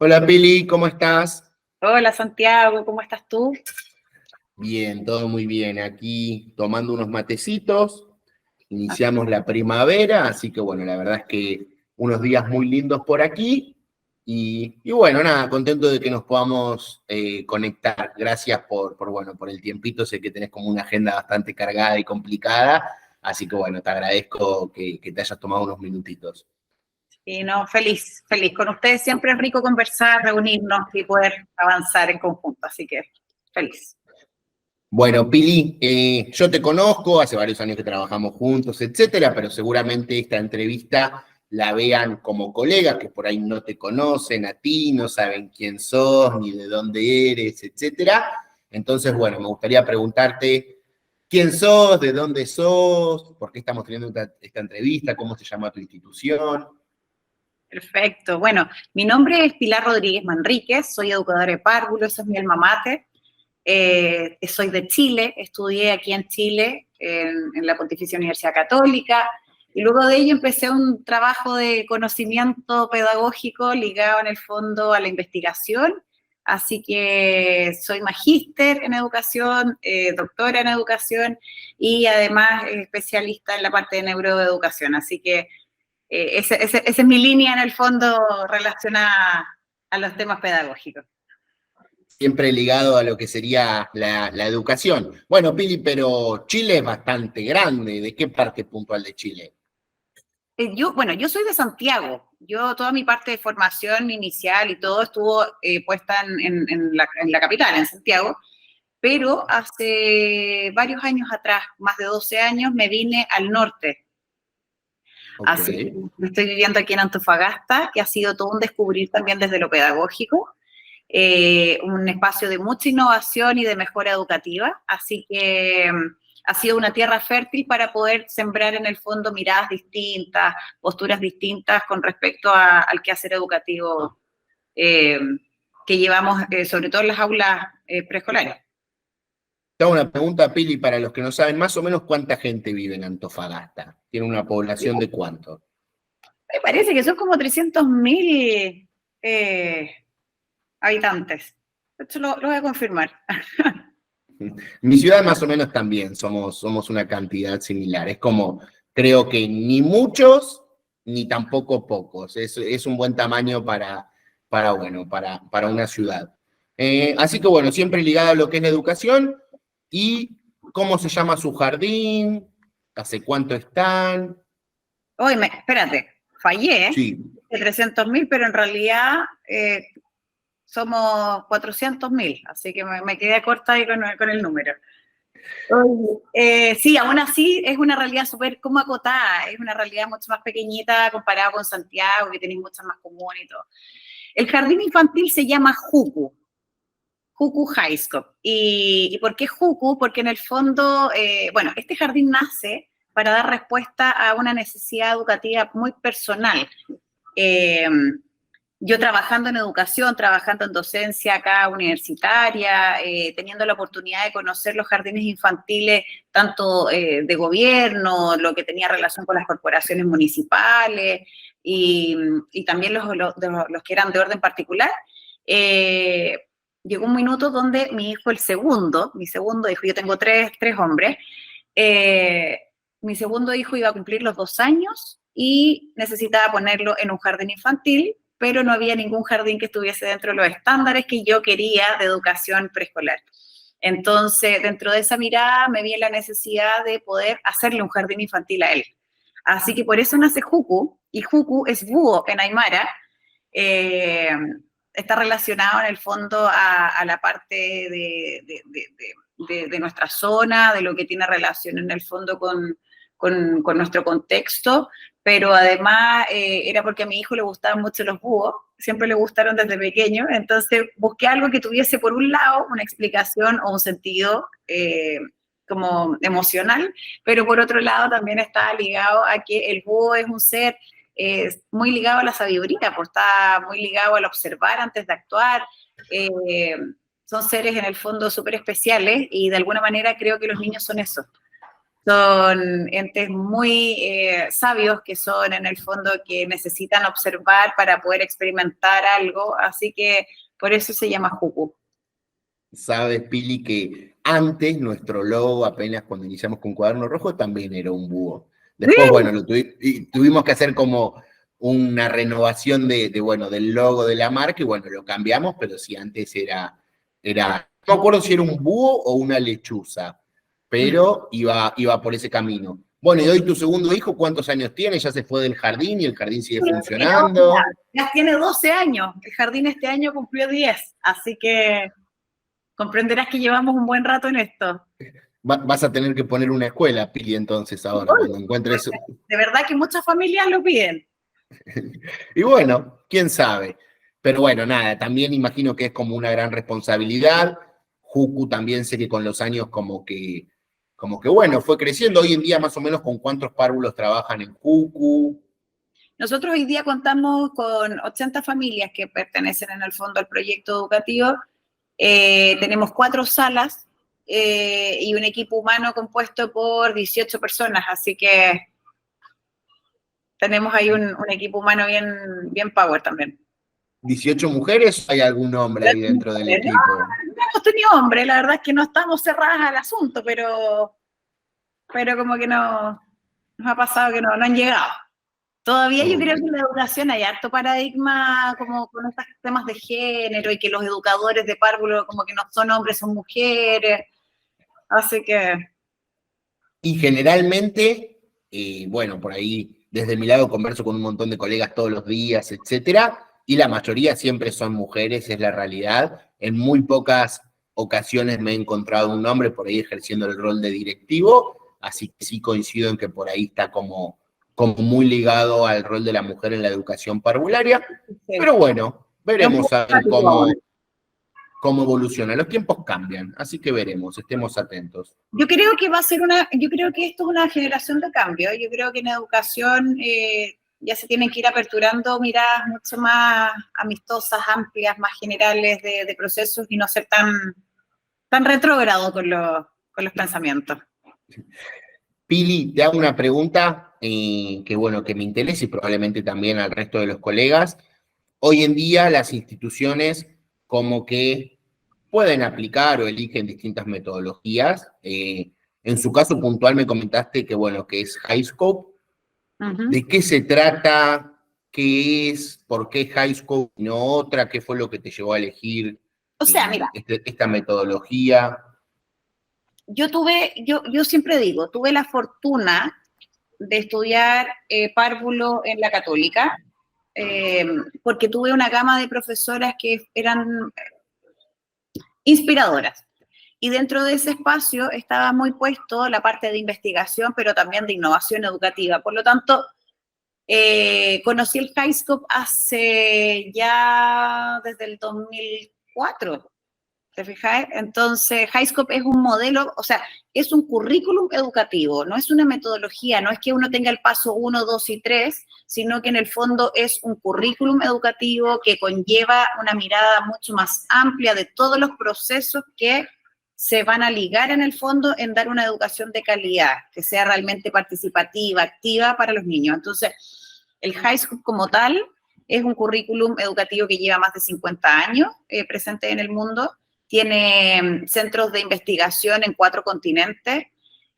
Hola Pili, ¿cómo estás? Hola Santiago, ¿cómo estás tú? Bien, todo muy bien. Aquí tomando unos matecitos, iniciamos la primavera, así que bueno, la verdad es que unos días muy lindos por aquí y bueno, nada, contento de que nos podamos conectar. Gracias bueno, por el tiempito, sé que tenés como una agenda bastante cargada y complicada, así que bueno, te agradezco que te hayas tomado unos minutitos. Y no, feliz, feliz. Con ustedes siempre es rico conversar, reunirnos y poder avanzar en conjunto, así que feliz. Bueno, Pili, yo te conozco, hace varios años que trabajamos juntos, etcétera, pero seguramente esta entrevista la vean como colegas que por ahí no te conocen a ti, no saben quién sos, ni de dónde eres, etcétera. Entonces, bueno, me gustaría preguntarte quién sos, de dónde sos, por qué estamos teniendo esta entrevista, cómo se llama tu institución. Perfecto. Bueno, mi nombre es Pilar Rodríguez Manríquez, soy educadora de párvulo, ese es mi alma mater. Soy de Chile, estudié aquí en Chile, en la Pontificia Universidad Católica, y luego de ello empecé un trabajo de conocimiento pedagógico ligado en el fondo a la investigación, así que soy magíster en educación, doctora en educación y además especialista en la parte de neuroeducación, así que esa es mi línea en el fondo relacionada a los temas pedagógicos. Siempre ligado a lo que sería la educación. Bueno, Pili, pero Chile es bastante grande. ¿De qué parte puntual de Chile? Bueno, yo soy de Santiago. Yo toda mi parte de formación inicial y todo estuvo puesta en la capital, en Santiago, pero hace varios años atrás, más de 12 años, me vine al norte. Ok. Así que estoy viviendo aquí en Antofagasta, que ha sido todo un descubrir también desde lo pedagógico, un espacio de mucha innovación y de mejora educativa, así que ha sido una tierra fértil para poder sembrar en el fondo miradas distintas, posturas distintas con respecto al quehacer educativo eh, que llevamos, sobre todo en las aulas preescolares. Te hago una pregunta, Pili, para los que no saben, más o menos cuánta gente vive en Antofagasta. ¿Tiene una población de cuánto? Me parece que son como 300.000 habitantes. Esto lo voy a confirmar. Mi ciudad más o menos también, somos una cantidad similar. Es como, creo que ni muchos, ni tampoco pocos. Es un buen tamaño para una ciudad. Así que bueno, siempre ligado a lo que es la educación y cómo se llama su jardín, hace cuánto están. Oye, espérate, fallé, ¿eh? Sí, De 300.000, pero en realidad somos 400.000, así que me quedé corta ahí con el número. Sí, aún así es una realidad súper como acotada, es una realidad mucho más pequeñita comparada con Santiago, que tenéis muchas más comunes y todo. El jardín infantil se llama Jucu, Jucu High School. ¿Y por qué Jucu? Porque en el fondo, bueno, este jardín nace para dar respuesta a una necesidad educativa muy personal. Eh, yo trabajando en educación, trabajando en docencia acá universitaria, teniendo la oportunidad de conocer los jardines infantiles, tanto de gobierno, lo que tenía relación con las corporaciones municipales y también los que eran de orden particular, eh, llegó un minuto donde mi hijo, mi segundo hijo, yo tengo tres hombres, eh, mi segundo hijo iba a cumplir los 2 años y necesitaba ponerlo en un jardín infantil, pero no había ningún jardín que estuviese dentro de los estándares que yo quería de educación preescolar. Entonces, dentro de esa mirada me vi en la necesidad de poder hacerle un jardín infantil a él. Así que por eso nace Jucu, y Jucu es búho en Aymara. Eh, Está relacionado en el fondo a la parte de nuestra zona, de lo que tiene relación en el fondo con nuestro contexto, pero además era porque a mi hijo le gustaban mucho los búhos, siempre le gustaron desde pequeño, entonces busqué algo que tuviese por un lado una explicación o un sentido como emocional, pero por otro lado también está ligado a que el búho es un ser muy ligado a la sabiduría, pues está muy ligado al observar antes de actuar. Eh, Son seres en el fondo súper especiales y de alguna manera creo que los niños son eso. Son entes muy sabios que son en el fondo que necesitan observar para poder experimentar algo, así que por eso se llama Juku. Sabes, Pili, que antes nuestro logo, apenas cuando iniciamos con Cuaderno Rojo, también era un búho. Después, ¡Sí! bueno, y tuvimos que hacer como una renovación bueno, del logo de la marca, y bueno, lo cambiamos, pero sí, antes no me acuerdo si era un búho o una lechuza, pero iba por ese camino. Bueno, y hoy tu segundo hijo, ¿cuántos años tiene? Ya se fue del jardín y el jardín sigue funcionando. Ya tiene 12 años, el jardín este año cumplió 10, así que comprenderás que llevamos un buen rato en esto. Vas a tener que poner una escuela, Pili, entonces, ahora, cuando encuentres. De verdad que muchas familias lo piden. Y bueno, quién sabe. Pero bueno, nada, también imagino que es como una gran responsabilidad. Juku también sé que con los años como que bueno, fue creciendo. Hoy en día más o menos con cuántos párvulos trabajan en Juku. Nosotros hoy día contamos con 80 familias que pertenecen en el fondo al proyecto educativo. Tenemos 4 salas y un equipo humano compuesto por 18 personas, así que tenemos ahí un equipo humano bien power también. 18 mujeres, ¿hay algún hombre ahí dentro del No, equipo? no hemos tenido hombre, la verdad es que no estamos cerradas al asunto, pero como que no, nos ha pasado que no han llegado. Todavía yo creo que en la educación hay harto paradigma como con estos temas de género y que los educadores de párvulo como que no son hombres, son mujeres, así que... Y generalmente, bueno, por ahí desde mi lado converso con un montón de colegas todos los días, etcétera, y la mayoría siempre son mujeres, es la realidad. En muy pocas ocasiones me he encontrado un hombre por ahí ejerciendo el rol de directivo, así que sí coincido en que por ahí está como muy ligado al rol de la mujer en la educación parvularia, Sí. pero bueno, Es un veremos poco a ver práctico ahora. cómo evoluciona. Los tiempos cambian, así que veremos, estemos atentos. Yo creo que yo creo que esto es una generación de cambio. Yo creo que en educación ya se tienen que ir aperturando miradas mucho más amistosas, amplias, más generales de procesos y no ser tan retrógrado con los pensamientos. Pili, te hago una pregunta que, bueno, que me interesa y probablemente también al resto de los colegas. Hoy en día las instituciones como que pueden aplicar o eligen distintas metodologías. En su caso puntual me comentaste que, bueno, que es HighScope. ¿De qué se trata? ¿Qué es? ¿Por qué HighScope y no otra? ¿Qué fue lo que te llevó a elegir O sea, mira, esta metodología? yo siempre digo, tuve la fortuna de estudiar párvulo en la Católica, porque tuve una gama de profesoras que eran inspiradoras. Y dentro de ese espacio estaba muy puesto la parte de investigación, pero también de innovación educativa. Por lo tanto, conocí el HighScope hace ya desde el 2004. ¿Te fijas? Entonces, HighScope es un modelo, o sea, es un currículum educativo, no es una metodología, no es que uno tenga el paso 1, 2 y 3, sino que en el fondo es un currículum educativo que conlleva una mirada mucho más amplia de todos los procesos que se van a ligar en el fondo en dar una educación de calidad, que sea realmente participativa, activa para los niños. Entonces, el HighScope como tal es un currículum educativo que lleva más de 50 años presente en el mundo. Tiene centros de investigación en 4 continentes.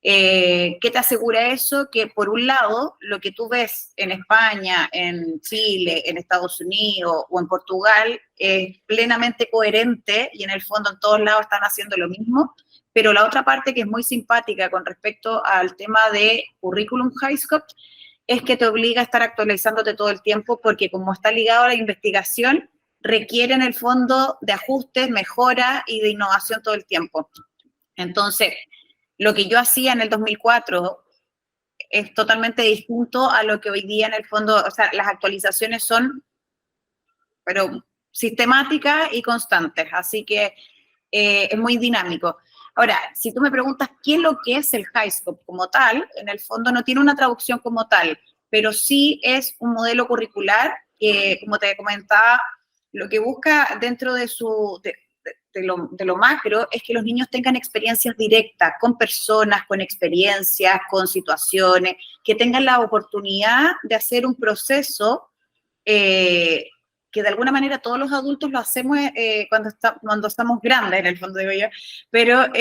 ¿Qué te asegura eso? Que por un lado, lo que tú ves en España, en Chile, en Estados Unidos o en Portugal es plenamente coherente y en el fondo en todos lados están haciendo lo mismo, pero la otra parte que es muy simpática con respecto al tema de currículum HighScope es que te obliga a estar actualizándote todo el tiempo porque como está ligado a la investigación, requiere en el fondo de ajustes, mejora y de innovación todo el tiempo. Entonces, lo que yo hacía en el 2004 es totalmente distinto a lo que hoy día en el fondo, o sea, las actualizaciones son, pero sistemáticas y constantes, así que es muy dinámico. Ahora, si tú me preguntas qué es lo que es el HighScope como tal, en el fondo no tiene una traducción como tal, pero sí es un modelo curricular que, como te comentaba, lo que busca dentro de de lo macro es que los niños tengan experiencias directas con personas, con experiencias, con situaciones, que tengan la oportunidad de hacer un proceso que de alguna manera todos los adultos lo hacemos cuando estamos grandes, en el fondo digo yo, pero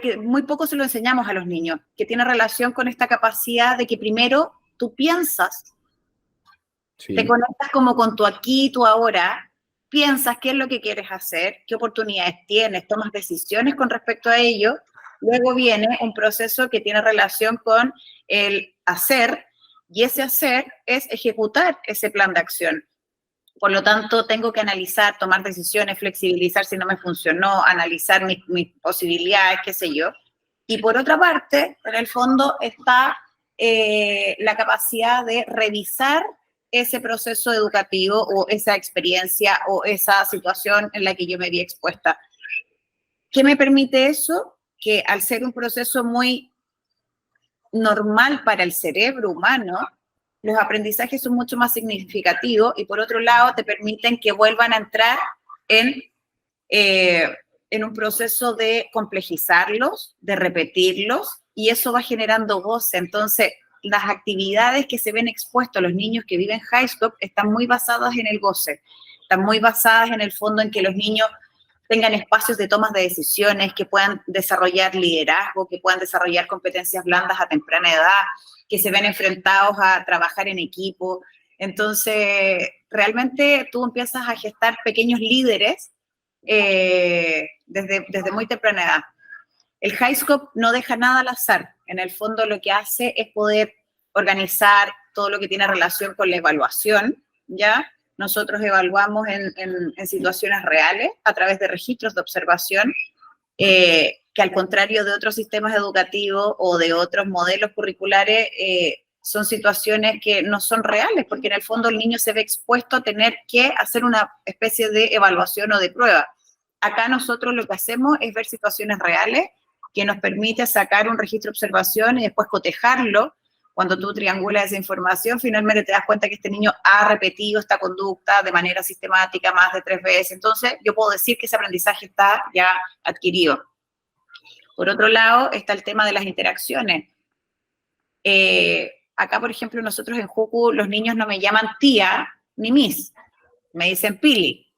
que muy poco se lo enseñamos a los niños, que tiene relación con esta capacidad de que primero tú piensas, Sí. te conectas como con tu aquí y tu ahora, piensas qué es lo que quieres hacer, qué oportunidades tienes, tomas decisiones con respecto a ello, luego viene un proceso que tiene relación con el hacer, y ese hacer es ejecutar ese plan de acción. Por lo tanto, tengo que analizar, tomar decisiones, flexibilizar si no me funcionó, analizar mis posibilidades, qué sé yo. Y por otra parte, en el fondo está la capacidad de revisar ese proceso educativo o esa experiencia o esa situación en la que yo me vi expuesta. ¿Qué me permite eso? Que al ser un proceso muy normal para el cerebro humano, los aprendizajes son mucho más significativos y por otro lado te permiten que vuelvan a entrar en un proceso de complejizarlos, de repetirlos, y eso va generando goce. Entonces, las actividades que se ven expuestos a los niños que viven high scope están muy basadas en el goce, están muy basadas en el fondo en que los niños tengan espacios de tomas de decisiones, que puedan desarrollar liderazgo, que puedan desarrollar competencias blandas a temprana edad, que se ven enfrentados a trabajar en equipo. Entonces, realmente tú empiezas a gestar pequeños líderes desde muy temprana edad. El HighScope no deja nada al azar. En el fondo lo que hace es poder organizar todo lo que tiene relación con la evaluación, ¿ya? Nosotros evaluamos en situaciones reales a través de registros de observación, que al contrario de otros sistemas educativos o de otros modelos curriculares, son situaciones que no son reales, porque en el fondo el niño se ve expuesto a tener que hacer una especie de evaluación o de prueba. Acá nosotros lo que hacemos es ver situaciones reales que nos permite sacar un registro de observación y después cotejarlo. Cuando tú triangulas esa información, finalmente te das cuenta que este niño ha repetido esta conducta de manera sistemática más de 3 veces. Entonces, yo puedo decir que ese aprendizaje está ya adquirido. Por otro lado, está el tema de las interacciones. Acá, por ejemplo, nosotros en Juku, los niños no me llaman tía ni miss, me dicen Pili.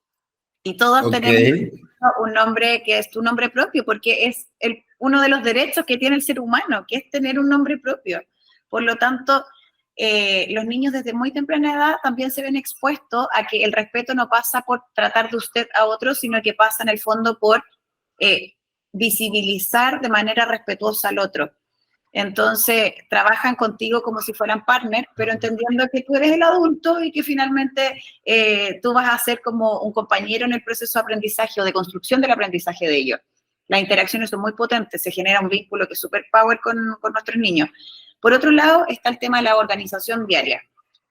Y todos tenemos un nombre que es tu nombre propio, porque es uno de los derechos que tiene el ser humano, que es tener un nombre propio. Por lo tanto, los niños desde muy temprana edad también se ven expuestos a que el respeto no pasa por tratar de usted a otro, sino que pasa en el fondo por visibilizar de manera respetuosa al otro. Entonces, trabajan contigo como si fueran partners, pero entendiendo que tú eres el adulto y que finalmente tú vas a ser como un compañero en el proceso de aprendizaje o de construcción del aprendizaje de ellos. Las interacciones son muy potentes, se genera un vínculo que es super power con nuestros niños. Por otro lado, está el tema de la organización diaria.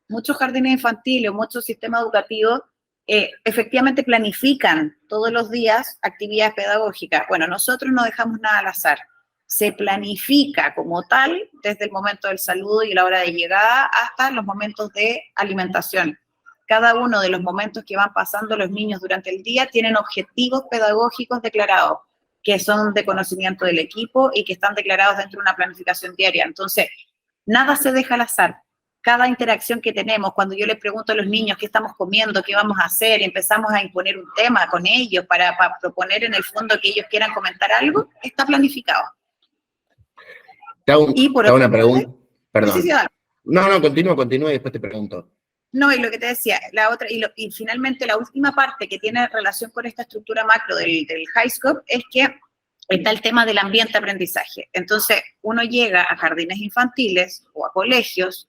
Muchos jardines infantiles, muchos sistemas educativos efectivamente planifican todos los días actividades pedagógicas. Bueno, nosotros no dejamos nada al azar. Se planifica como tal desde el momento del saludo y la hora de llegada hasta los momentos de alimentación. Cada uno de los momentos que van pasando los niños durante el día tienen objetivos pedagógicos declarados, que son de conocimiento del equipo y que están declarados dentro de una planificación diaria. Entonces, nada se deja al azar. Cada interacción que tenemos, cuando yo les pregunto a los niños qué estamos comiendo, qué vamos a hacer, empezamos a imponer un tema con ellos para proponer en el fondo que ellos quieran comentar algo, está planificado. Te hago una pregunta. Perdón. Sí, No, continúa y después te pregunto. No, y lo que te decía, la otra, y finalmente la última parte que tiene relación con esta estructura macro del HighScope es que está el tema del ambiente de aprendizaje. Entonces, uno llega a jardines infantiles o a colegios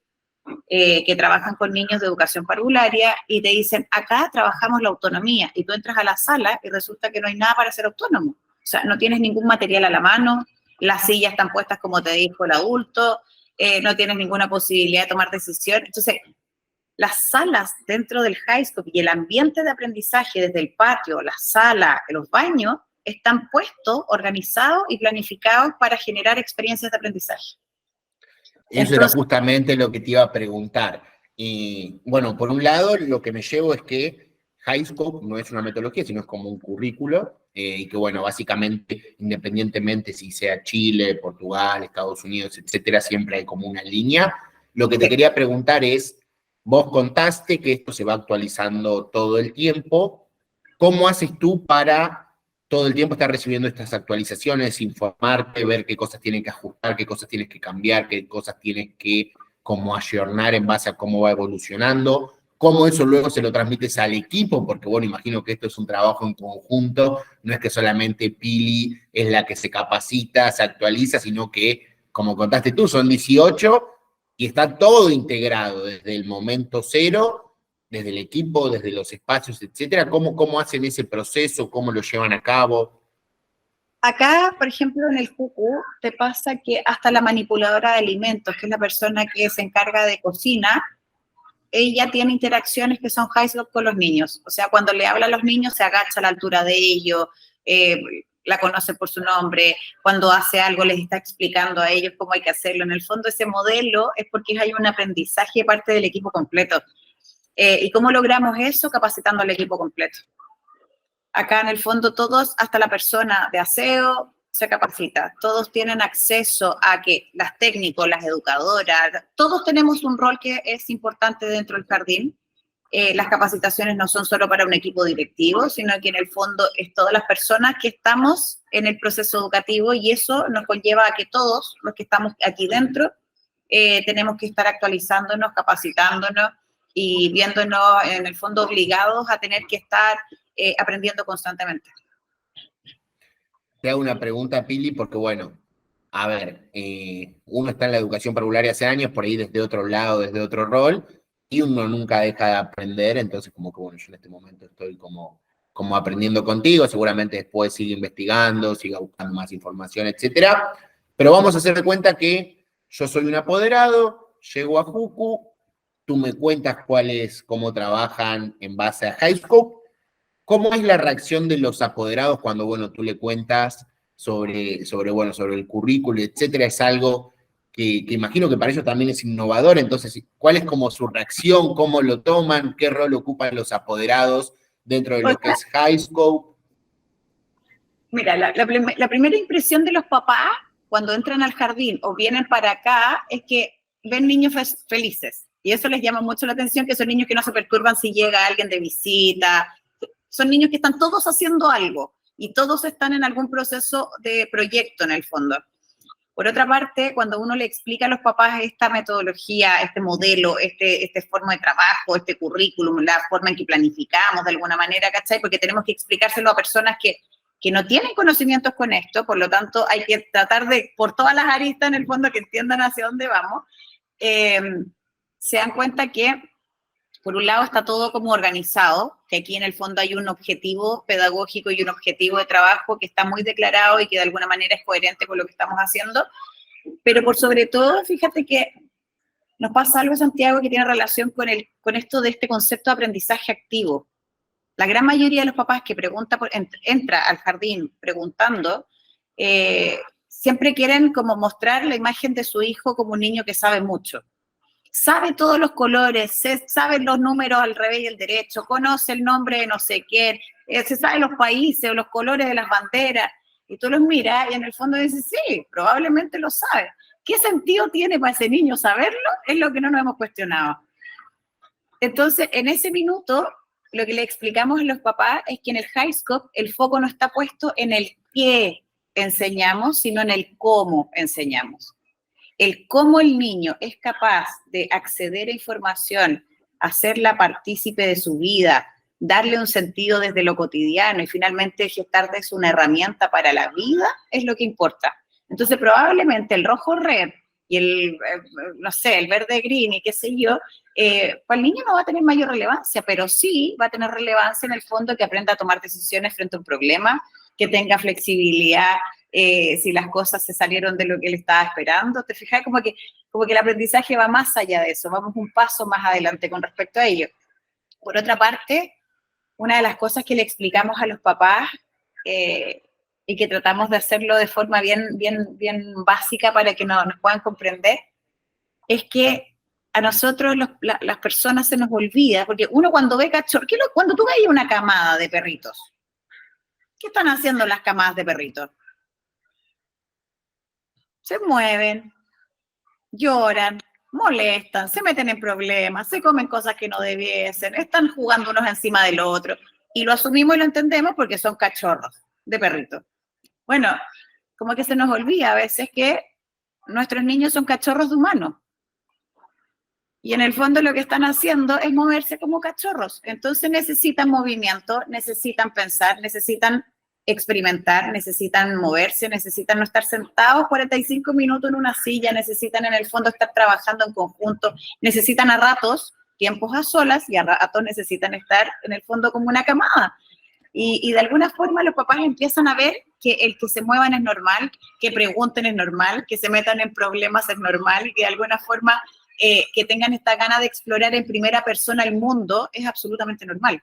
que trabajan con niños de educación parvularia y te dicen, acá trabajamos la autonomía, y tú entras a la sala y resulta que no hay nada para ser autónomo. O sea, no tienes ningún material a la mano, las sillas están puestas como te dijo el adulto, no tienes ninguna posibilidad de tomar decisión. Entonces, las salas dentro del HighScope y el ambiente de aprendizaje desde el patio, la sala, los baños, están puestos, organizados y planificados para generar experiencias de aprendizaje. Eso era justamente lo que te iba a preguntar. Y bueno, por un lado, lo que me llevo es que HighScope no es una metodología, sino es como un currículo, y que bueno, básicamente, independientemente si sea Chile, Portugal, Estados Unidos, etcétera, siempre hay como una línea. Lo que te quería preguntar es, vos contaste que esto se va actualizando todo el tiempo. ¿Cómo haces tú para todo el tiempo estar recibiendo estas actualizaciones, informarte, ver qué cosas tienen que ajustar, qué cosas tienes que cambiar, qué cosas tienes que como ayornar en base a cómo va evolucionando? ¿Cómo eso luego se lo transmites al equipo? Porque bueno, imagino que esto es un trabajo en conjunto, no es que solamente Pili es la que se capacita, se actualiza, sino que, como contaste tú, son 18 y está todo integrado desde el momento cero, desde el equipo, desde los espacios, etcétera. ¿Cómo hacen ese proceso? ¿Cómo lo llevan a cabo? Acá, por ejemplo, en el CUCU, te pasa que hasta la manipuladora de alimentos, que es la persona que se encarga de cocina, ella tiene interacciones que son high con los niños. O sea, cuando le habla a los niños, se agacha a la altura de ellos, la conoce por su nombre, cuando hace algo les está explicando a ellos cómo hay que hacerlo. En el fondo, ese modelo es porque hay un aprendizaje de parte del equipo completo. ¿Y cómo logramos eso? Capacitando al equipo completo. Acá en el fondo todos, hasta la persona de aseo, se capacita. Todos tienen acceso a que las técnicos, las educadoras, todos tenemos un rol que es importante dentro del jardín. Las capacitaciones no son solo para un equipo directivo, sino que en el fondo es todas las personas que estamos en el proceso educativo, y eso nos conlleva a que todos los que estamos aquí dentro tenemos que estar actualizándonos, capacitándonos y viéndonos en el fondo obligados a tener que estar aprendiendo constantemente. Te hago una pregunta, Pili, porque bueno, a ver, uno está en la educación parvularia hace años, por ahí desde otro lado, desde otro rol, y uno nunca deja de aprender, entonces como que bueno, yo en este momento estoy como aprendiendo contigo, seguramente después sigue investigando, siga buscando más información, etcétera, pero vamos a hacer de cuenta que yo soy un apoderado, llego a Jucu, tú me cuentas cómo trabajan en base a HighScope. ¿Cómo es la reacción de los apoderados cuando, bueno, tú le cuentas sobre el currículo, etcétera? Es algo que imagino que para ellos también es innovador. Entonces, ¿cuál es como su reacción? ¿Cómo lo toman? ¿Qué rol ocupan los apoderados dentro de lo que es HighScope? Mira, la primera impresión de los papás cuando entran al jardín o vienen para acá es que ven niños felices. Y eso les llama mucho la atención, que son niños que no se perturban si llega alguien de visita. Son niños que están todos haciendo algo y todos están en algún proceso de proyecto en el fondo. Por otra parte, cuando uno le explica a los papás esta metodología, este modelo, este forma de trabajo, este currículum, la forma en que planificamos de alguna manera, ¿cachai? Porque tenemos que explicárselo a personas que no tienen conocimientos con esto, por lo tanto hay que tratar de, por todas las aristas en el fondo, que entiendan hacia dónde vamos, se dan cuenta que por un lado está todo como organizado, que aquí en el fondo hay un objetivo pedagógico y un objetivo de trabajo que está muy declarado y que de alguna manera es coherente con lo que estamos haciendo, pero por sobre todo, fíjate que nos pasa algo, Santiago, que tiene relación con esto de este concepto de aprendizaje activo. La gran mayoría de los papás que entra al jardín preguntando, siempre quieren como mostrar la imagen de su hijo como un niño que sabe mucho. Sabe todos los colores, sabe los números al revés y al derecho, conoce el nombre de no sé quién, se sabe los países o los colores de las banderas, y tú los miras y en el fondo dices, sí, probablemente lo sabe. ¿Qué sentido tiene para ese niño saberlo? Es lo que no nos hemos cuestionado. Entonces, en ese minuto, lo que le explicamos a los papás es que en el HighScope el foco no está puesto en el qué enseñamos, sino en el cómo enseñamos. El cómo el niño es capaz de acceder a información, hacerla partícipe de su vida, darle un sentido desde lo cotidiano y finalmente gestarles una herramienta para la vida, es lo que importa. Entonces, probablemente el rojo red y el, no sé, el verde green y qué sé yo, para el niño no va a tener mayor relevancia, pero sí va a tener relevancia en el fondo que aprenda a tomar decisiones frente a un problema, que tenga flexibilidad, si las cosas se salieron de lo que él estaba esperando. Te fijas como que el aprendizaje va más allá de eso, vamos un paso más adelante con respecto a ello. Por otra parte, una de las cosas que le explicamos a los papás y que tratamos de hacerlo de forma bien básica para que nos puedan comprender, es que a nosotros las personas se nos olvida, porque uno cuando ve cachorros, cuando tú ves una camada de perritos, ¿qué están haciendo las camadas de perritos? Se mueven, lloran, molestan, se meten en problemas, se comen cosas que no debiesen, están jugando unos encima del otro, y lo asumimos y lo entendemos porque son cachorros de perritos. Bueno, como que se nos olvida a veces que nuestros niños son cachorros de humanos. Y en el fondo lo que están haciendo es moverse como cachorros. Entonces necesitan movimiento, necesitan pensar, necesitan experimentar, necesitan moverse, necesitan no estar sentados 45 minutos en una silla, necesitan en el fondo estar trabajando en conjunto, necesitan a ratos tiempos a solas y a ratos necesitan estar en el fondo como una camada. Y de alguna forma los papás empiezan a ver que el que se muevan es normal, que pregunten es normal, que se metan en problemas es normal, y que de alguna forma que tengan esta gana de explorar en primera persona el mundo es absolutamente normal.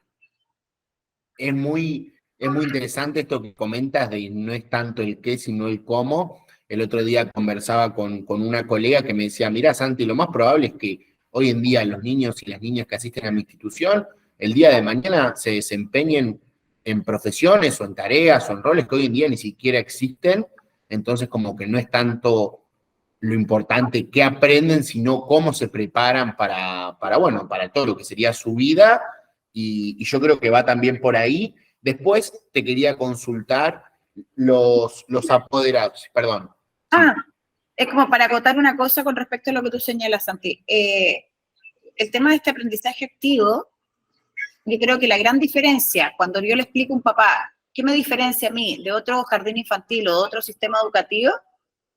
Es muy interesante esto que comentas de no es tanto el qué, sino el cómo. El otro día conversaba con una colega que me decía, mira, Santi, lo más probable es que hoy en día los niños y las niñas que asisten a mi institución, el día de mañana se desempeñen en profesiones o en tareas o en roles que hoy en día ni siquiera existen. Entonces, como que no es tanto lo importante qué aprenden, sino cómo se preparan bueno, para todo lo que sería su vida, y yo creo que va también por ahí. Después te quería consultar los apoderados, perdón. Es como para acotar una cosa con respecto a lo que tú señalas, Santi. El tema de este aprendizaje activo, yo creo que la gran diferencia, cuando yo le explico a un papá, ¿qué me diferencia a mí de otro jardín infantil o de otro sistema educativo?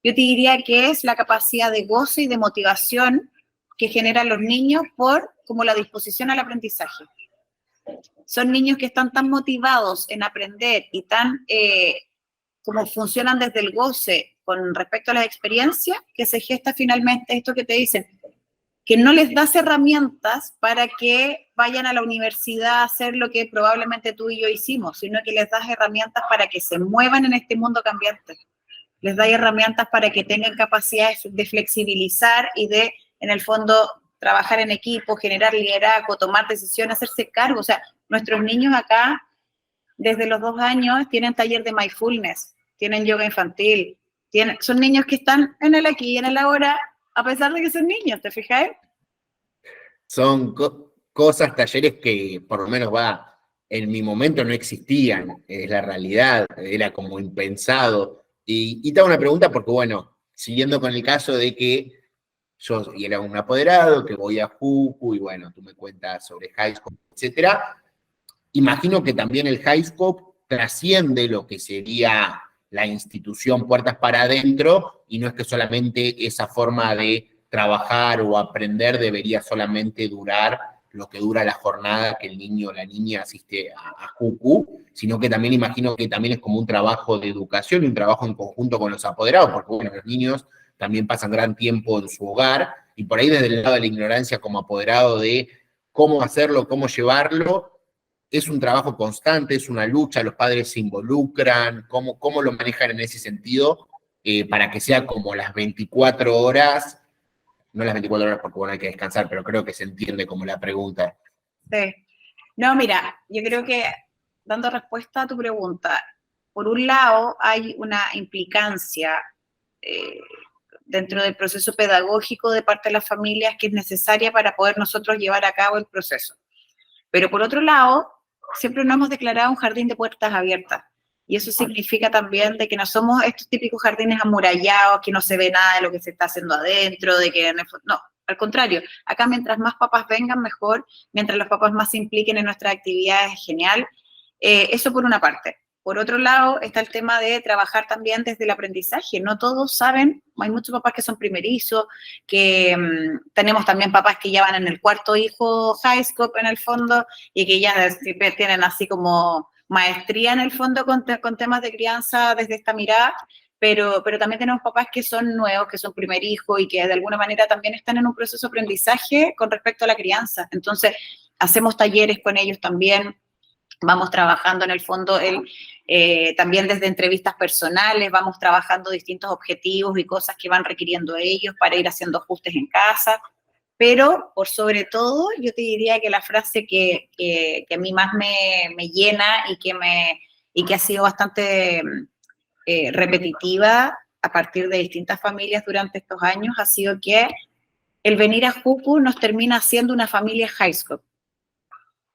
Yo te diría que es la capacidad de goce y de motivación que generan los niños por como la disposición al aprendizaje. Son niños que están tan motivados en aprender y tan como funcionan desde el goce con respecto a las experiencias, que se gesta finalmente esto que te dicen, que no les das herramientas para que vayan a la universidad a hacer lo que probablemente tú y yo hicimos, sino que les das herramientas para que se muevan en este mundo cambiante. Les da herramientas para que tengan capacidades de flexibilizar y de, en el fondo, trabajar en equipo, generar liderazgo, tomar decisiones, hacerse cargo. O sea, nuestros niños acá, desde los 2 años, tienen taller de mindfulness, tienen yoga infantil, son niños que están en el aquí y en el ahora, a pesar de que son niños, ¿te fijas? Son cosas, talleres que por lo menos en mi momento no existían, es la realidad, era como impensado. Y te hago una pregunta porque, bueno, siguiendo con el caso de que yo era un apoderado, que voy a JUCU, y bueno, tú me cuentas sobre Highscope, etcétera. Imagino que también el Highscope trasciende lo que sería la institución puertas para adentro, y no es que solamente esa forma de trabajar o aprender debería solamente durar lo que dura la jornada que el niño o la niña asiste a JUCU, sino que también imagino que también es como un trabajo de educación y un trabajo en conjunto con los apoderados, porque bueno, los niños también pasan gran tiempo en su hogar, y por ahí desde el lado de la ignorancia como apoderado de cómo hacerlo, cómo llevarlo, es un trabajo constante, es una lucha, los padres se involucran, cómo lo manejan en ese sentido, para que sea como las 24 horas, no las 24 horas porque bueno, hay que descansar, pero creo que se entiende como la pregunta. Sí. No, mira, yo creo que dando respuesta a tu pregunta, por un lado hay una implicancia dentro del proceso pedagógico de parte de las familias que es necesaria para poder nosotros llevar a cabo el proceso. Pero por otro lado, siempre nos hemos declarado un jardín de puertas abiertas. Y eso significa también de que no somos estos típicos jardines amurallados, que no se ve nada de lo que se está haciendo adentro, de que no, al contrario, acá mientras más papás vengan, mejor, mientras los papás más se impliquen en nuestras actividades, es genial. Eso por una parte. Por otro lado, está el tema de trabajar también desde el aprendizaje. No todos saben, hay muchos papás que son primerizos, que tenemos también papás que ya van en el 4.º hijo Highscope en el fondo y que ya tienen así como maestría en el fondo con temas de crianza desde esta mirada, pero también tenemos papás que son nuevos, que son primer hijo y que de alguna manera también están en un proceso de aprendizaje con respecto a la crianza. Entonces, hacemos talleres con ellos también. Vamos trabajando en el fondo también desde entrevistas personales, vamos trabajando distintos objetivos y cosas que van requiriendo ellos para ir haciendo ajustes en casa. pero por sobre todo yo te diría que la frase que a mí más me llena y que ha sido bastante repetitiva a partir de distintas familias durante estos años ha sido que el venir a Jucu nos termina siendo una familia high school.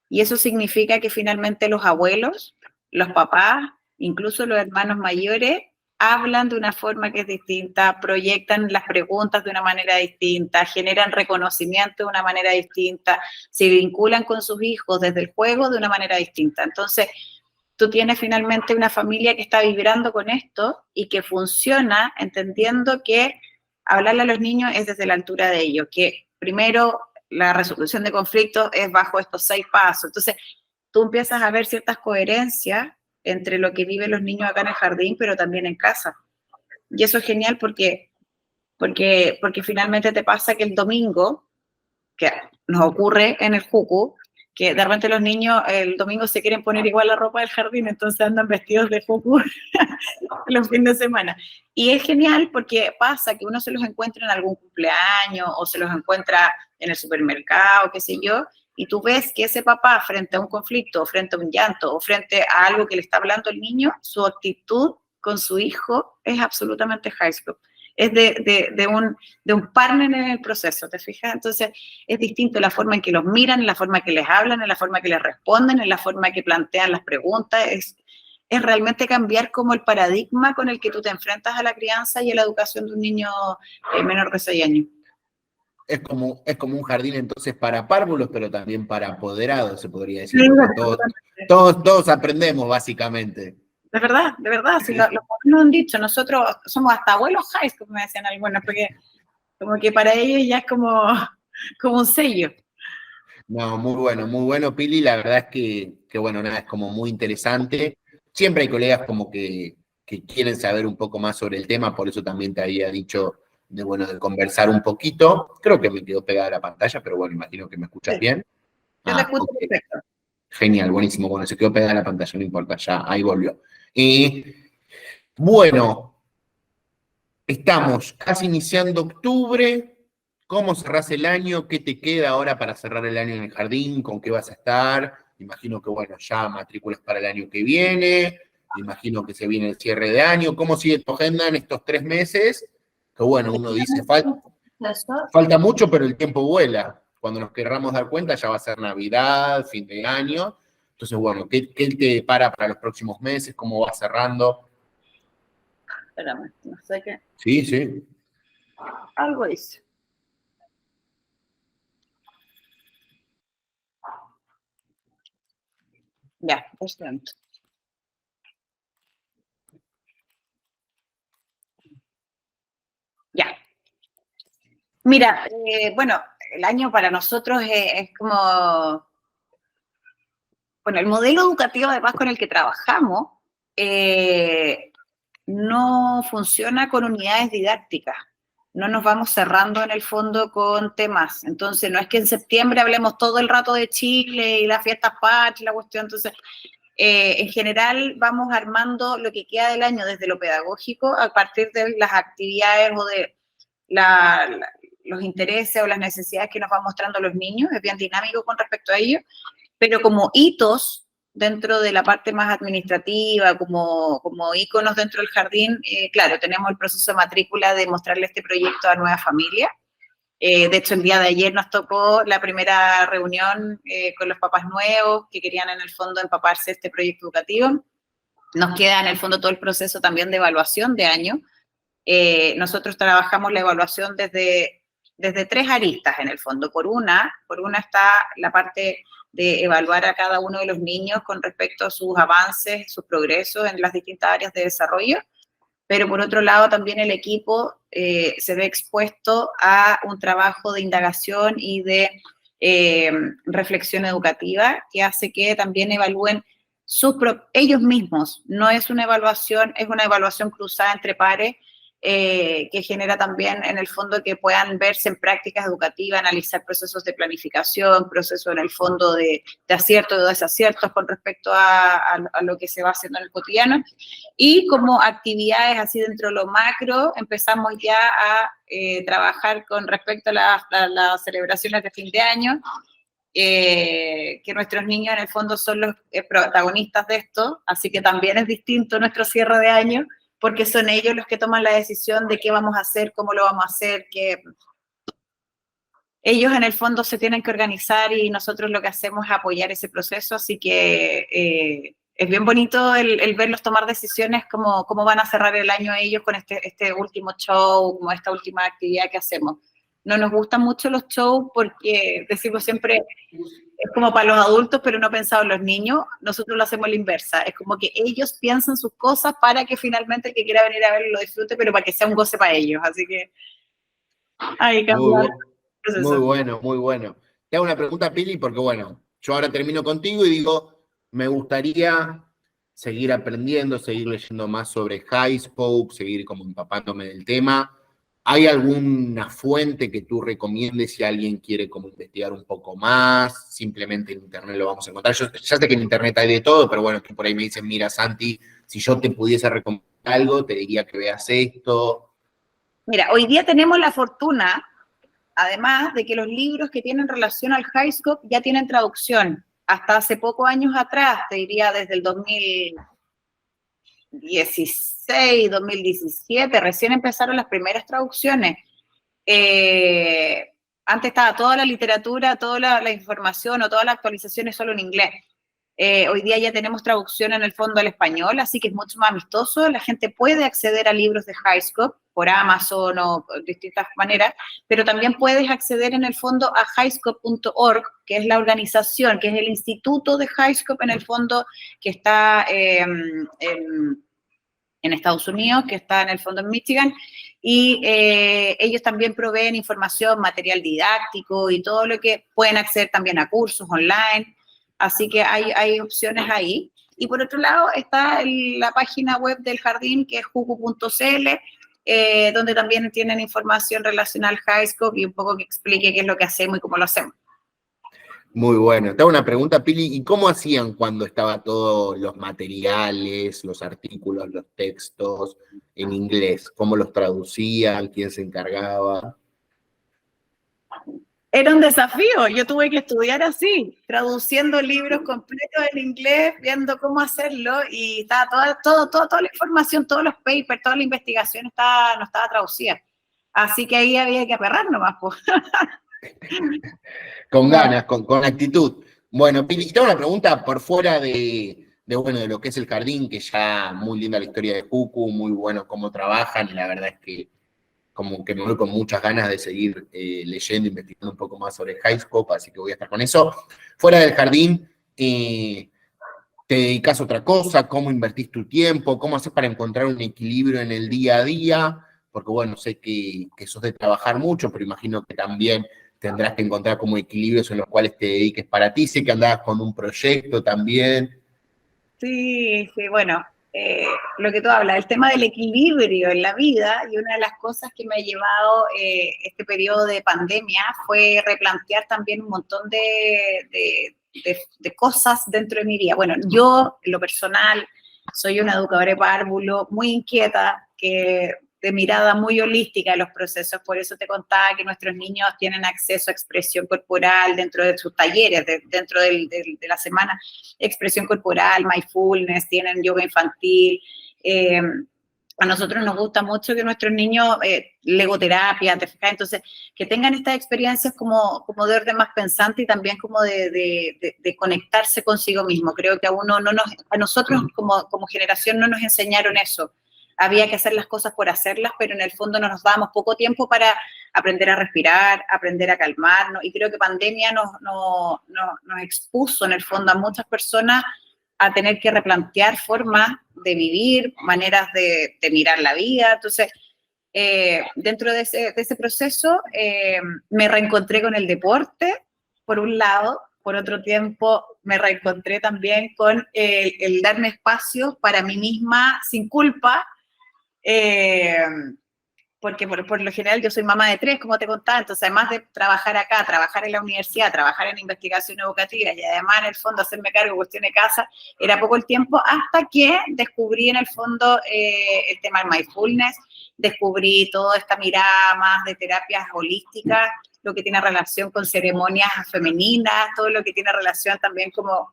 Y eso significa que finalmente los abuelos, los papás, incluso los hermanos mayores, hablan de una forma que es distinta, proyectan las preguntas de una manera distinta, generan reconocimiento de una manera distinta, se vinculan con sus hijos desde el juego de una manera distinta. Entonces, tú tienes finalmente una familia que está vibrando con esto y que funciona entendiendo que hablarle a los niños es desde la altura de ellos, que primero la resolución de conflictos es bajo estos 6 pasos. Entonces, tú empiezas a ver ciertas coherencias entre lo que viven los niños acá en el jardín, pero también en casa. Y eso es genial porque finalmente te pasa que el domingo, que nos ocurre en el Jucu, que de repente los niños el domingo se quieren poner igual la ropa del jardín, entonces andan vestidos de Jucu los fines de semana. Y es genial porque pasa que uno se los encuentra en algún cumpleaños o se los encuentra en el supermercado, qué sé yo, y tú ves que ese papá frente a un conflicto, frente a un llanto o frente a algo que le está hablando el niño, su actitud con su hijo es absolutamente high school. Es de un partner en el proceso, ¿te fijas? Entonces es distinto la forma en que los miran, en la forma en que les hablan, en la forma en que les responden, en la forma en que plantean las preguntas. Es realmente cambiar como el paradigma con el que tú te enfrentas a la crianza y a la educación de un niño menor de 6 años. Es como un jardín entonces para párvulos, pero también para apoderados, se podría decir. Sí, Todos aprendemos, básicamente. de verdad, si los nos han dicho, nosotros somos hasta abuelos high, como me decían algunos, porque como que para ellos ya es como un sello. No, muy bueno, Pili. La verdad es que bueno, nada, es como muy interesante. Siempre hay colegas como que quieren saber un poco más sobre el tema, por eso también te había dicho de conversar un poquito. Creo que me quedó pegada la pantalla, pero bueno, imagino que me escuchas bien. Yo te escucho Okay. perfecto. Genial, buenísimo. Bueno, se quedó pegada la pantalla, no importa, ya ahí volvió. Y bueno, estamos casi iniciando octubre. ¿Cómo cerrás el año? ¿Qué te queda ahora para cerrar el año en el jardín? ¿Con qué vas a estar? Imagino que, bueno, ya matrículas para el año que viene. Imagino que se viene el cierre de año. ¿Cómo sigue tu agenda en estos 3 meses? Que, bueno, uno dice, falta mucho, pero el tiempo vuela. Cuando nos querramos dar cuenta, ya va a ser Navidad, fin de año. Entonces, bueno, ¿qué te para los próximos meses? ¿Cómo va cerrando? Espérame, no sé qué. Sí, sí. Algo dice. Ya, pues pronto. Ya. Mira, bueno, el año para nosotros es como, bueno, el modelo educativo además con el que trabajamos no funciona con unidades didácticas. No nos vamos cerrando en el fondo con temas. Entonces, no es que en septiembre hablemos todo el rato de Chile y las fiestas patrias, la cuestión. Entonces, en general vamos armando lo que queda del año desde lo pedagógico a partir de las actividades o de los intereses o las necesidades que nos van mostrando los niños. Es bien dinámico con respecto a ello, pero como hitos dentro de la parte más administrativa, como íconos dentro del jardín, claro, tenemos el proceso de matrícula de mostrarle este proyecto a nueva familia. De hecho, el día de ayer nos tocó la primera reunión con los papás nuevos que querían en el fondo empaparse de este proyecto educativo. Nos queda en el fondo todo el proceso también de evaluación de año. Nosotros trabajamos la evaluación desde 3 aristas en el fondo. Por una está la parte de evaluar a cada uno de los niños con respecto a sus avances, sus progresos en las distintas áreas de desarrollo, pero por otro lado también el equipo se ve expuesto a un trabajo de indagación y de reflexión educativa que hace que también evalúen ellos mismos. No es una evaluación, es una evaluación cruzada entre pares que genera también en el fondo que puedan verse en prácticas educativas, analizar procesos de planificación, procesos en el fondo de aciertos y de desaciertos con respecto a lo que se va haciendo en el cotidiano. Y como actividades así dentro de lo macro, empezamos ya a trabajar con respecto a las celebraciones de fin de año, que nuestros niños en el fondo son los protagonistas de esto, así que también es distinto nuestro cierre de año, porque son ellos los que toman la decisión de qué vamos a hacer, cómo lo vamos a hacer, que ellos en el fondo se tienen que organizar y nosotros lo que hacemos es apoyar ese proceso, así que es bien bonito el verlos tomar decisiones cómo van a cerrar el año ellos con este último show, como esta última actividad que hacemos. No nos gustan mucho los shows porque decimos siempre, es como para los adultos, pero no pensado en los niños. Nosotros lo hacemos a la inversa. Es como que ellos piensan sus cosas para que finalmente el que quiera venir a verlo lo disfrute, pero para que sea un goce para ellos. Así que ahí cambia el Muy proceso. bueno, muy bueno. Te hago una pregunta, Pili, porque bueno, yo ahora termino contigo y digo, me gustaría seguir aprendiendo, seguir leyendo más sobre HighSpoke, seguir como empapándome del tema. ¿Hay alguna fuente que tú recomiendes si alguien quiere como investigar un poco más? Simplemente en internet lo vamos a encontrar. Yo ya sé que en internet hay de todo, pero bueno, que por ahí me dicen, mira, Santi, si yo te pudiese recomendar algo, te diría que veas esto. Mira, hoy día tenemos la fortuna, además de que los libros que tienen relación al HighScope ya tienen traducción. Hasta hace pocos años atrás, te diría desde el 2016, 2017, recién empezaron las primeras traducciones. Antes estaba toda la literatura, toda la información o todas las actualizaciones solo en inglés. Hoy día ya tenemos traducción en el fondo al español, así que es mucho más amistoso. La gente puede acceder a libros de HighScope por Amazon o de distintas maneras, pero también puedes acceder en el fondo a highscope.org, que es la organización, que es el instituto de HighScope en el fondo, que está en Estados Unidos, que está en el fondo en Michigan, y ellos también proveen información, material didáctico y todo lo que pueden acceder también a cursos online, así que hay opciones ahí. Y por otro lado está la página web del jardín, que es jucu.cl, donde también tienen información relacionada al HighScope y un poco que explique qué es lo que hacemos y cómo lo hacemos. Muy bueno. Te hago una pregunta, Pili, ¿y cómo hacían cuando estaba todos los materiales, los artículos, los textos en inglés? ¿Cómo los traducían? ¿Quién se encargaba? Era un desafío, yo tuve que estudiar así, traduciendo libros completos en inglés, viendo cómo hacerlo, y estaba toda la información, todos los papers, toda la investigación no estaba traducida. Así que ahí había que aperrar nomás, pues. Con ganas, con actitud. Bueno, Pili, y te hago una pregunta por fuera bueno, de lo que es el jardín, que ya muy linda la historia de Jucu, muy bueno cómo trabajan, y la verdad es que como que me voy con muchas ganas de seguir leyendo, investigando un poco más sobre HighScope, así que voy a estar con eso. Fuera del jardín, ¿te dedicas a otra cosa? ¿Cómo invertís tu tiempo? ¿Cómo haces para encontrar un equilibrio en el día a día? Porque bueno, sé que sos de trabajar mucho, pero imagino que también tendrás que encontrar como equilibrios en los cuales te dediques para ti. Sé que andabas con un proyecto también. Sí, sí, bueno, lo que tú hablas, el tema del equilibrio en la vida, y una de las cosas que me ha llevado este periodo de pandemia fue replantear también un montón de cosas dentro de mi vida. Bueno, yo, en lo personal, soy una educadora de párvulo muy inquieta, que de mirada muy holística de los procesos, por eso te contaba que nuestros niños tienen acceso a expresión corporal dentro de sus talleres, dentro de la semana, expresión corporal, mindfulness, tienen yoga infantil. A nosotros nos gusta mucho que nuestros niños, legoterapia, ¿te fijas? Entonces, que tengan estas experiencias como de orden más pensante y también como de conectarse consigo mismo. Creo que a nosotros como generación no nos enseñaron eso. Había que hacer las cosas por hacerlas, pero en el fondo no nos dábamos poco tiempo para aprender a respirar, aprender a calmarnos, y creo que pandemia nos expuso en el fondo a muchas personas a tener que replantear formas de vivir, maneras de mirar la vida. Entonces, dentro de ese proceso, me reencontré con el deporte, por un lado. Por otro tiempo, me reencontré también con el darme espacio para mí misma sin culpa, porque por lo general yo soy mamá de 3, como te contaba, entonces además de trabajar acá, trabajar en la universidad, trabajar en investigación educativa y además en el fondo hacerme cargo de cuestiones de casa, era poco el tiempo hasta que descubrí en el fondo el tema del mindfulness, descubrí toda esta mirada más de terapias holísticas, lo que tiene relación con ceremonias femeninas, todo lo que tiene relación también como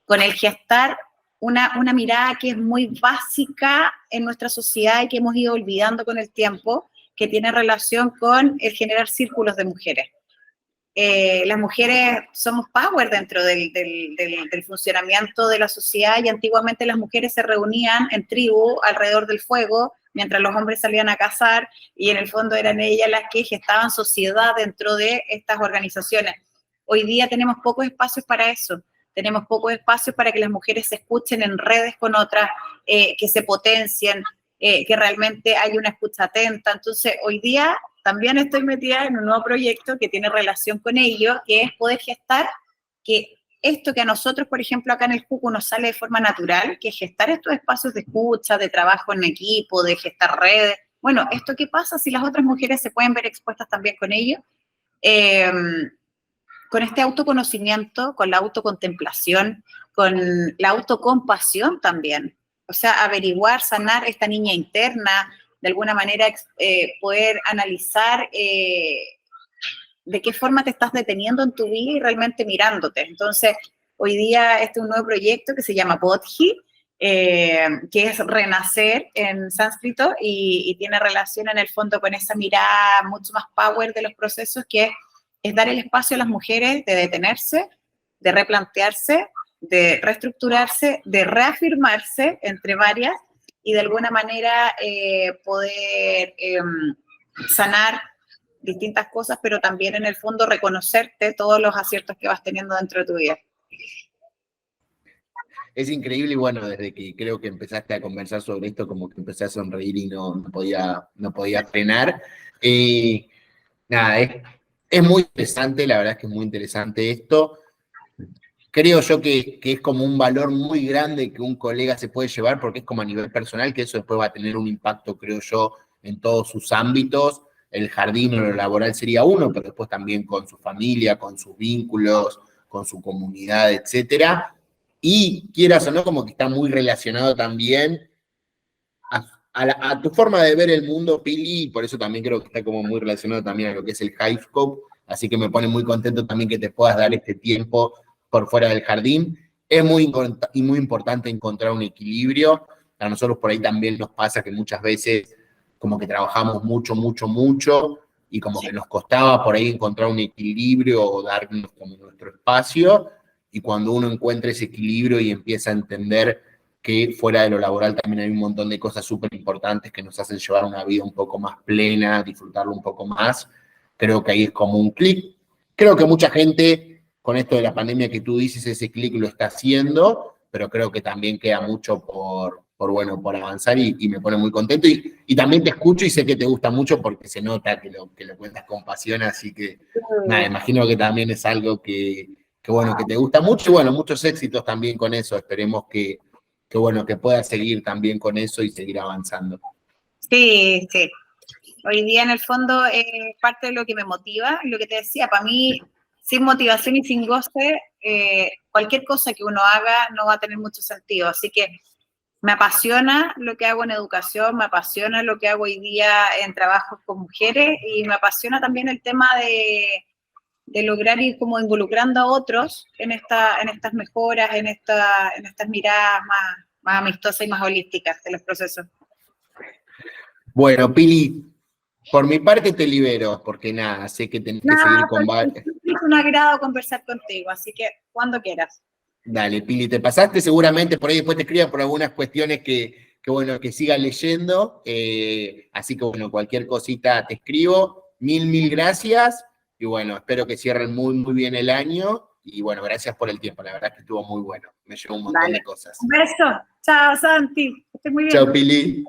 con el gestar una mirada que es muy básica en nuestra sociedad y que hemos ido olvidando con el tiempo, que tiene relación con el generar círculos de mujeres. Las mujeres somos power dentro del funcionamiento de la sociedad y antiguamente las mujeres se reunían en tribu alrededor del fuego mientras los hombres salían a cazar y en el fondo eran ellas las que gestaban sociedad dentro de estas organizaciones. Hoy día tenemos pocos espacios para eso. Tenemos pocos espacios para que las mujeres se escuchen en redes con otras, que se potencien, que realmente haya una escucha atenta. Entonces, hoy día también estoy metida en un nuevo proyecto que tiene relación con ello, que es poder gestar que esto que a nosotros, por ejemplo, acá en el Jucu nos sale de forma natural, que es gestar estos espacios de escucha, de trabajo en equipo, de gestar redes. Bueno, ¿esto qué pasa si las otras mujeres se pueden ver expuestas también con ello? Con este autoconocimiento, con la autocontemplación, con la autocompasión también. O sea, averiguar, sanar esta niña interna, de alguna manera poder analizar de qué forma te estás deteniendo en tu vida y realmente mirándote. Entonces, hoy día este es un nuevo proyecto que se llama Bodhi, que es renacer en sánscrito y tiene relación en el fondo con esa mirada mucho más power de los procesos, que es dar el espacio a las mujeres de detenerse, de replantearse, de reestructurarse, de reafirmarse entre varias y de alguna manera poder sanar distintas cosas, pero también en el fondo reconocerte todos los aciertos que vas teniendo dentro de tu vida. Es increíble y bueno, desde que creo que empezaste a conversar sobre esto, como que empecé a sonreír y no podía frenar. Nada, es muy interesante, la verdad es que es muy interesante esto. Creo yo que es como un valor muy grande que un colega se puede llevar, porque es como a nivel personal, que eso después va a tener un impacto, creo yo, en todos sus ámbitos. El jardín o lo laboral sería uno, pero después también con su familia, con sus vínculos, con su comunidad, etcétera. Y quieras o no, como que está muy relacionado también a tu forma de ver el mundo, Pili, y por eso también creo que está como muy relacionado también a lo que es el Hivescope, así que me pone muy contento también que te puedas dar este tiempo por fuera del jardín. Es muy importante encontrar un equilibrio. A nosotros por ahí también nos pasa que muchas veces como que trabajamos mucho, y como que nos costaba por ahí encontrar un equilibrio o darnos como nuestro espacio, y cuando uno encuentra ese equilibrio y empieza a entender que fuera de lo laboral también hay un montón de cosas súper importantes que nos hacen llevar una vida un poco más plena, disfrutarlo un poco más, creo que ahí es como un clic. Creo que mucha gente, con esto de la pandemia que tú dices, ese clic lo está haciendo, pero creo que también queda mucho por avanzar y me pone muy contento. Y también te escucho y sé que te gusta mucho porque se nota que lo cuentas con pasión, así que nada, imagino que también es algo que te gusta mucho y bueno, muchos éxitos también con eso. Esperemos que puedas seguir también con eso y seguir avanzando. Sí, sí. Hoy día en el fondo es parte de lo que me motiva, lo que te decía, para mí, sin motivación y sin goce, cualquier cosa que uno haga no va a tener mucho sentido. Así que me apasiona lo que hago en educación, me apasiona lo que hago hoy día en trabajos con mujeres y me apasiona también el tema de lograr ir como involucrando a otros en estas mejoras, en estas miradas más amistosas y más holísticas de los procesos. Bueno, Pili, por mi parte te libero, porque nada, sé que tenés que seguir con varios. Es un agrado conversar contigo, así que cuando quieras. Dale, Pili, te pasaste seguramente, por ahí después te escriban por algunas cuestiones que siga leyendo, así que bueno, cualquier cosita te escribo. Mil gracias, y bueno, espero que cierren muy bien el año, y bueno, gracias por el tiempo, la verdad que estuvo muy bueno, me llevó un montón de cosas. Un beso, chao Santi, que estés muy bien. Chao, Pili.